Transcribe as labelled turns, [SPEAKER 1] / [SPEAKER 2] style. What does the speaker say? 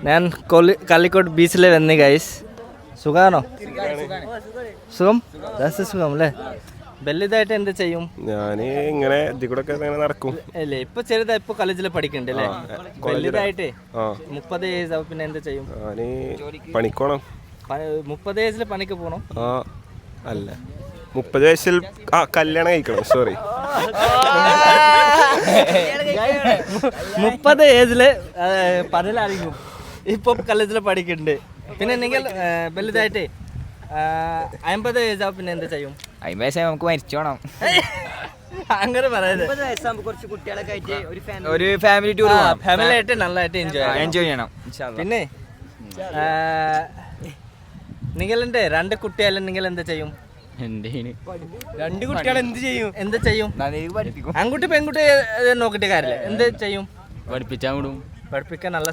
[SPEAKER 1] ഞാൻ കാലിക്കോട്ട് ബീച്ചിൽ വന്നേ ഗൈസ്. സുഖാണോ? സുഖം, സുഖം അല്ലേ? വലുതായിട്ട് എന്ത് ചെയ്യും?
[SPEAKER 2] ഞാൻ ഇങ്ങനെ നടക്കും
[SPEAKER 1] അല്ലേ? ഇപ്പൊ ചെറുതാ, ഇപ്പൊ കോളേജിൽ പഠിക്കണ്ടേ? വലുതായിട്ട് 30 ഏജ് ആവും, പിന്നെ എന്ത് ചെയ്യും?
[SPEAKER 2] പണിക്കോണം.
[SPEAKER 1] 30 ഏജിൽ പണിക്ക് പോണം?
[SPEAKER 2] അല്ല, 30 വയസ്സിൽ കല്യാണം കഴിക്കണം. സോറി,
[SPEAKER 1] 30 ഏജില് പതിലായിരിക്കും. ഇപ്പൊ കോളേജിൽ പഠിക്കുന്നുണ്ട്. പിന്നെ നിങ്ങൾ വലുതായിട്ട് 50 ഏജ് ആവും, പിന്നെ എന്ത് ചെയ്യും?
[SPEAKER 3] 50 വയസ്സായി നമുക്ക് മരിച്ചു പോണം.
[SPEAKER 1] അങ്ങനെ പറയുന്നത്.
[SPEAKER 3] ഒരു ഫാമിലി ടൂർ,
[SPEAKER 1] ഫാമിലി ആയിട്ട് നല്ലതായിട്ട് എൻജോയ്
[SPEAKER 3] ചെയ്യണം.
[SPEAKER 1] പിന്നെ നിങ്ങളുടെ 2 കുട്ടിയാലും നിങ്ങൾ എന്ത് ചെയ്യും?
[SPEAKER 3] 2 കുട്ടികൾ
[SPEAKER 1] എന്ത് ചെയ്യും? ആൺകുട്ടി പെൺകുട്ടി നോക്കിട്ട് കാര്യമില്ല, എന്ത് ചെയ്യും?
[SPEAKER 3] പഠിപ്പിച്ചാൽ
[SPEAKER 1] പഠിപ്പിക്കാൻ നല്ല